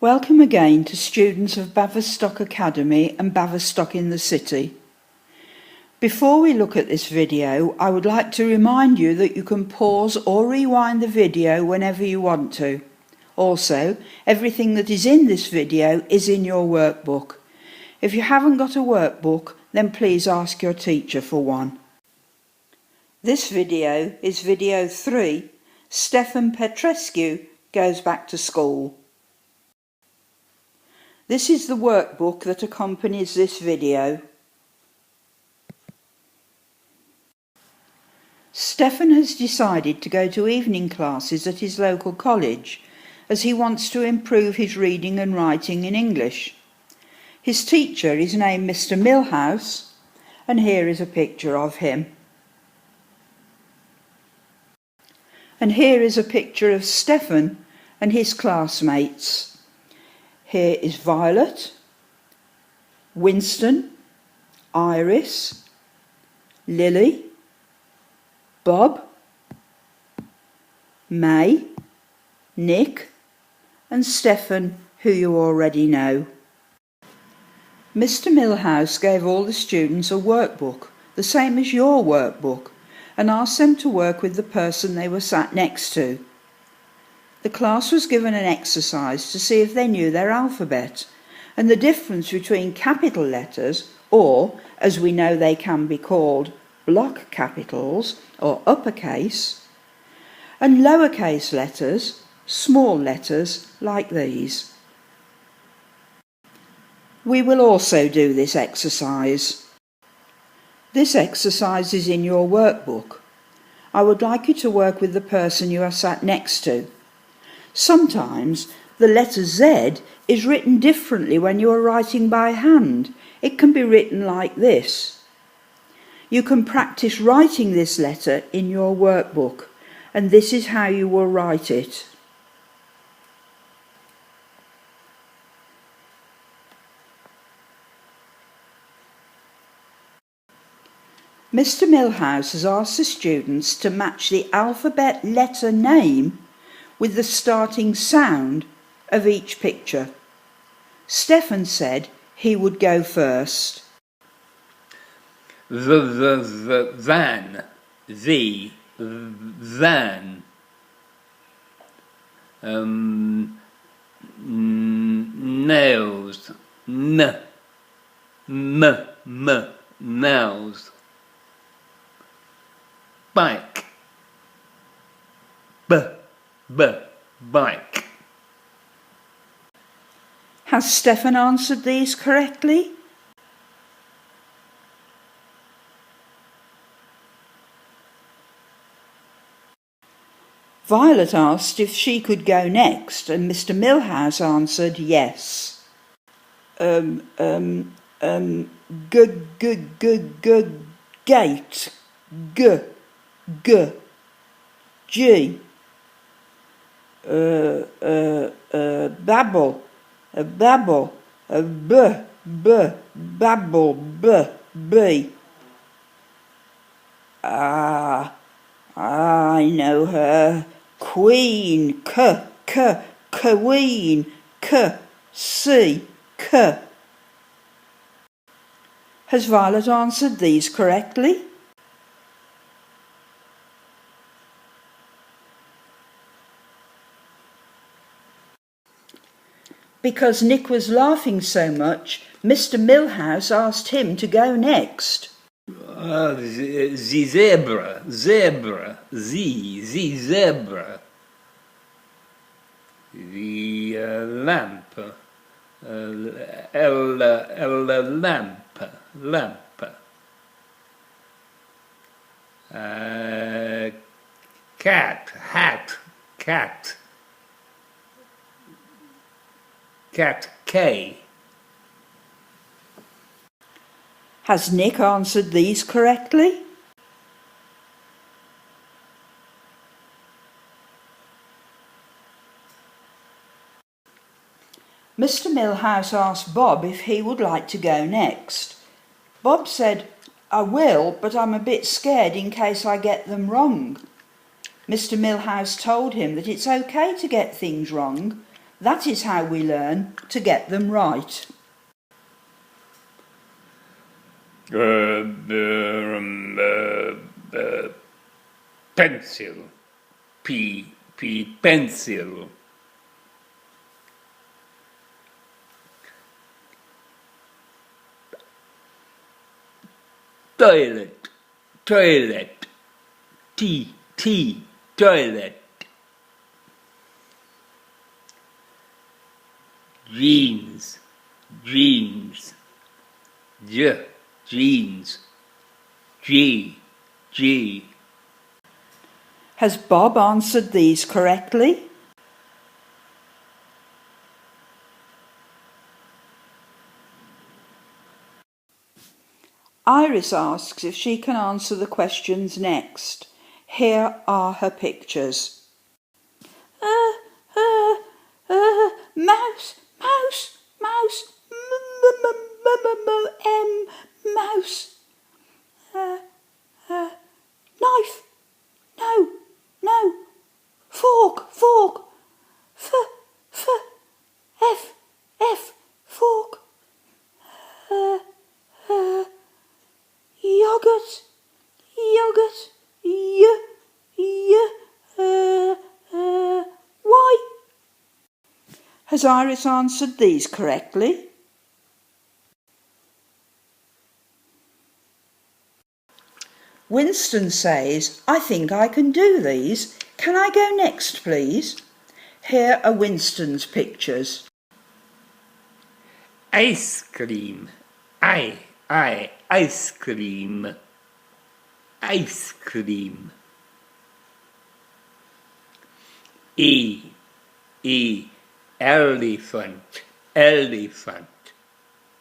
Welcome again to students of Baverstock Academy and Baverstock in the City. Before we look at this video, I would like to remind you that you can pause or rewind the video whenever you want to. Also, everything that is in this video is in your workbook. If you haven't got a workbook, then please ask your teacher for one. This video is video 3, Stefan Petrescu goes back to school. This is the workbook that accompanies this video. Stefan has decided to go to evening classes at his local college as he wants to improve his reading and writing in English. His teacher is named Mr. Millhouse, and here is a picture of him. And here is a picture of Stefan and his classmates. Here is Violet, Winston, Iris, Lily, Bob, May, Nick and Stefan, who you already know. Mr. Millhouse gave all the students a workbook, the same as your workbook, and asked them to work with the person they were sat next to. The class was given an exercise to see if they knew their alphabet and the difference between capital letters, or, as we know they can be called, block capitals or uppercase, and lowercase letters, small letters like these. We will also do this exercise. This exercise is in your workbook. I would like you to work with the person you are sat next to. Sometimes the letter Z is written differently when you are writing by hand. It can be written like this. You can practice writing this letter in your workbook, and this is how you will write it. Mr. Millhouse has asked the students to match the alphabet letter name with the starting sound of each picture. Stefan said he would go first. Van, van. Nails, nails. Bike, bike. Has Stefan answered these correctly? Violet asked if she could go next, and Mr. Millhouse answered yes. Gate, G. Babble, babble, babble, b. I know her. Queen, queen, c. Has Violet answered these correctly? Because Nick was laughing so much, Mr. Millhouse asked him to go next. The zebra, zebra. The lamp, lamp. Cat, hat, cat. Cat, K. Has Nick answered these correctly? Mr. Millhouse asked Bob if he would like to go next. Bob said, I will, but I'm a bit scared in case I get them wrong. Mr. Millhouse told him that it's okay to get things wrong, That is how we learn to get them right. Pencil. Pencil. Toilet. Toilet. Jeans. Jeans. G. Has Bob answered these correctly? Iris asks if she can answer the questions next. Here are her pictures. Mouse, mouse. Knife, no. Fork, F, fork. Yogurt, why? Has Iris answered these correctly? Winston says, I think I can do these. Can I go next, please? Here are Winston's pictures. Ice cream. Ice cream. Ice cream. Elephant.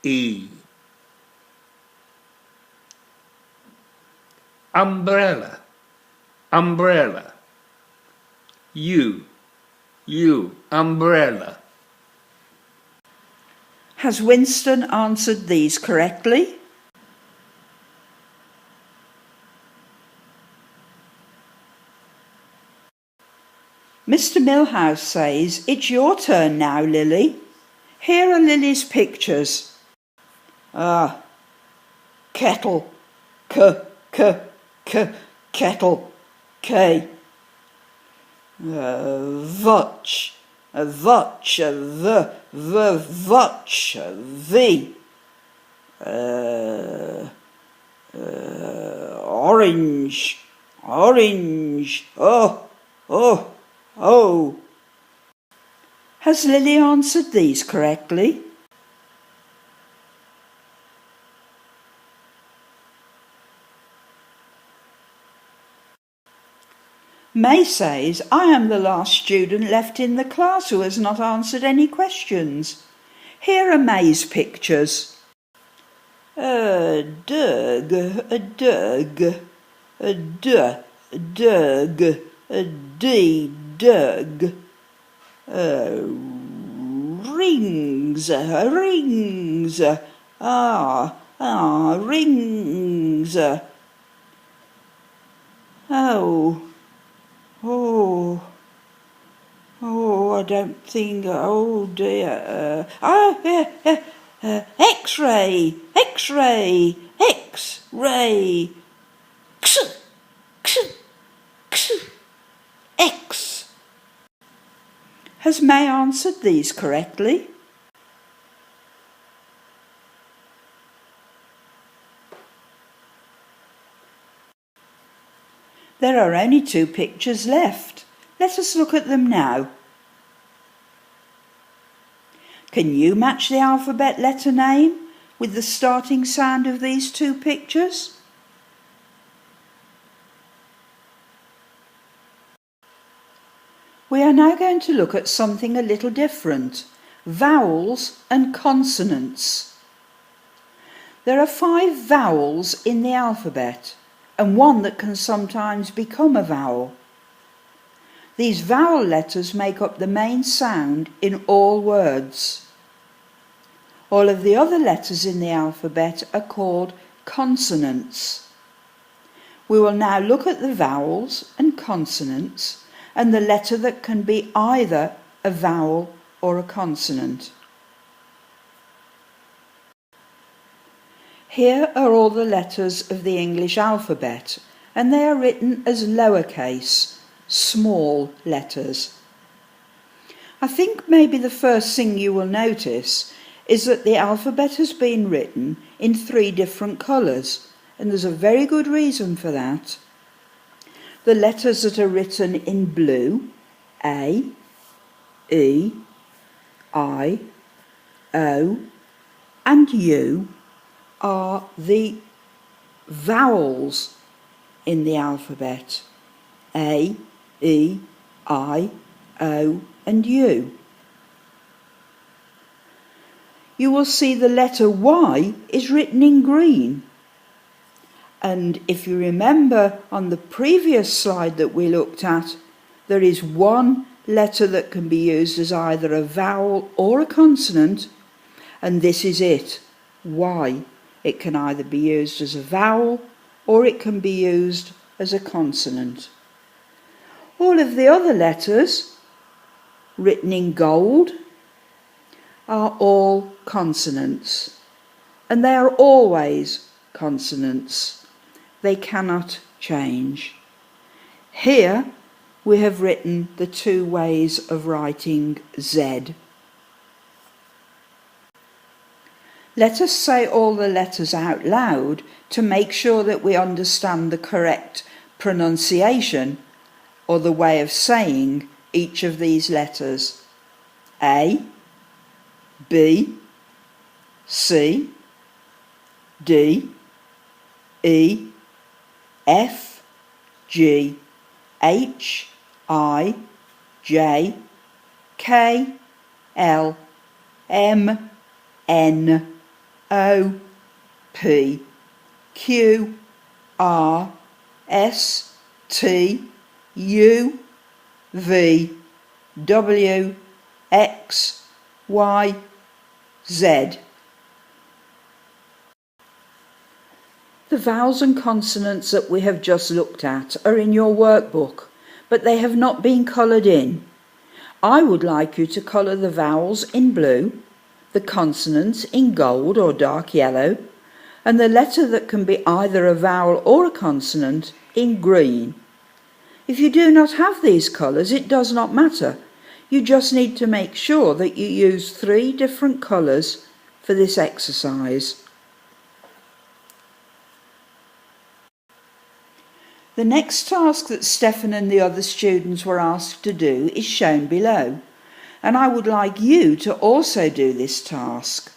E. Umbrella. U. Umbrella. Has Winston answered these correctly? Mr. Millhouse says, it's your turn now, Lily. Here are Lily's pictures. Kettle, kettle, K. Vutch, vutch, V. Orange, oh. Has Lily answered these correctly? May says, I am the last student left in the class who has not answered any questions. Here are May's pictures. Dug, dug, rings, rings, I don't think, oh dear, X-ray, X-ray, X. Has May answered these correctly? There are only 2 pictures left. Let us look at them now. Can you match the alphabet letter name with the starting sound of these 2 pictures? We are now going to look at something a little different, vowels and consonants. There are 5 vowels in the alphabet and one that can sometimes become a vowel. These vowel letters make up the main sound in all words. All of the other letters in the alphabet are called consonants. We will now look at the vowels and consonants and the letter that can be either a vowel or a consonant. Here are all the letters of the English alphabet, and they are written as lowercase, small letters. I think maybe the first thing you will notice is that the alphabet has been written in 3 different colours, and there's a very good reason for that. The letters that are written in blue, A, E, I, O and U, are the vowels in the alphabet. A, E, I, O and U. You will see the letter Y is written in green. And if you remember on the previous slide that we looked at, there is one letter that can be used as either a vowel or a consonant, and this is it, Y. It can either be used as a vowel or it can be used as a consonant. All of the other letters, written in gold, are all consonants, and they are always consonants. They cannot change. Here we have written the 2 ways of writing Z. Let us say all the letters out loud to make sure that we understand the correct pronunciation or the way of saying each of these letters. A, B, C, D, E, F, G, H, I, J, K, L, M, N, O, P, Q, R, S, T, U, V, W, X, Y, Z. The vowels and consonants that we have just looked at are in your workbook, but they have not been coloured in. I would like you to colour the vowels in blue, the consonants in gold or dark yellow, and the letter that can be either a vowel or a consonant in green. If you do not have these colours, it does not matter. You just need to make sure that you use 3 different colours for this exercise. The next task that Stefan and the other students were asked to do is shown below, and I would like you to also do this task.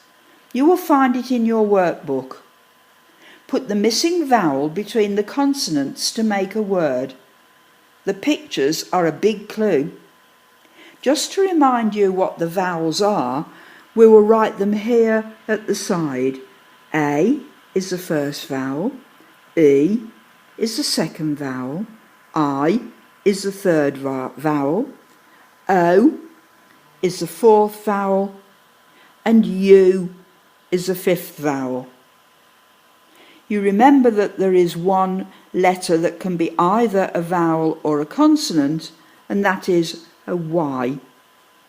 You will find it in your workbook. Put the missing vowel between the consonants to make a word. The pictures are a big clue. Just to remind you what the vowels are, we will write them here at the side. A is the first vowel, E is the second vowel, I is the third vowel, O is the 4th vowel, and U is the 5th vowel. You remember that there is one letter that can be either a vowel or a consonant, and that is a Y.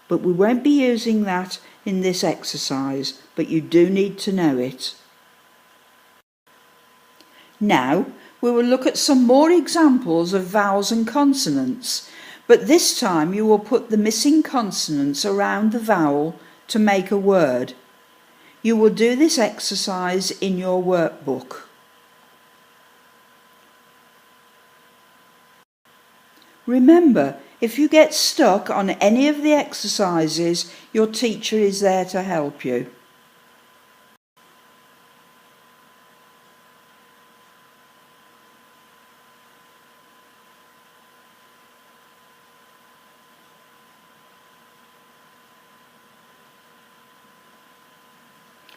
But we won't be using that in this exercise, but you do need to know it. Now we will look at some more examples of vowels and consonants, but this time you will put the missing consonants around the vowel to make a word. You will do this exercise in your workbook. Remember, if you get stuck on any of the exercises, your teacher is there to help you.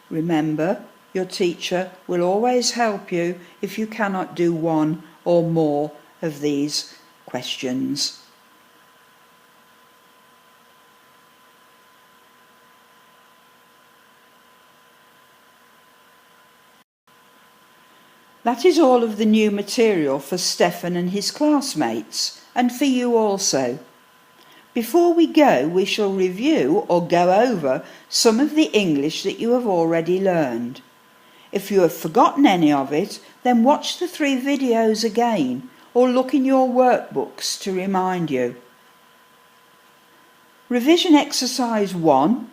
Remember, your teacher will always help you if you cannot do one or more of these questions. That is all of the new material for Stefan and his classmates, and for you also. Before we go, we shall review or go over some of the English that you have already learned. If you have forgotten any of it, then watch the 3 videos again or look in your workbooks to remind you. Revision exercise 1.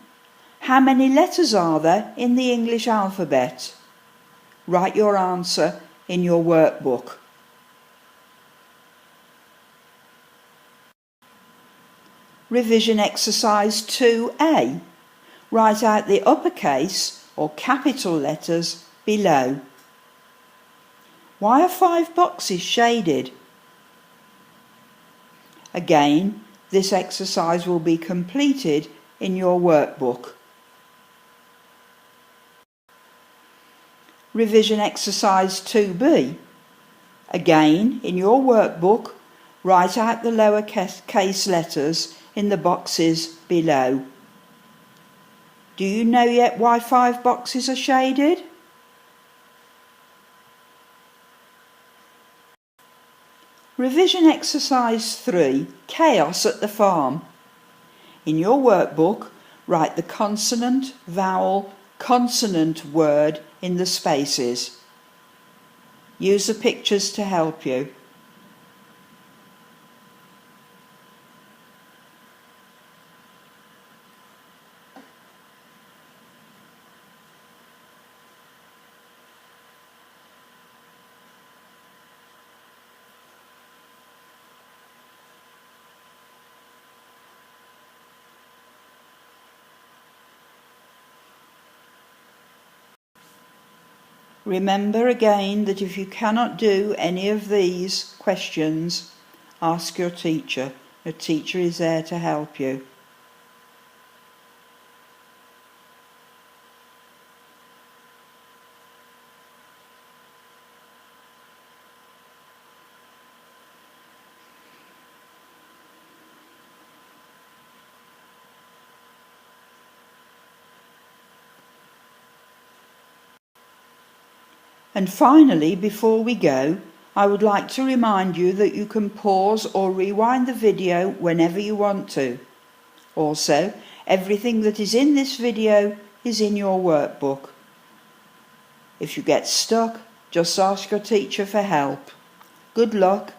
How many letters are there in the English alphabet? Write your answer in your workbook. Revision exercise 2A. Write out the uppercase or capital letters below. Why are 5 boxes shaded? Again, this exercise will be completed in your workbook. Revision exercise 2B. Again, in your workbook, write out the lowercase letters in the boxes below. Do you know yet why 5 boxes are shaded? Revision exercise 3, Chaos at the Farm. In your workbook, write the consonant, vowel, consonant word in the spaces. Use the pictures to help you. Remember again that if you cannot do any of these questions, ask your teacher. Your teacher is there to help you. And finally, before we go, I would like to remind you that you can pause or rewind the video whenever you want to. Also, everything that is in this video is in your workbook. If you get stuck, just ask your teacher for help. Good luck.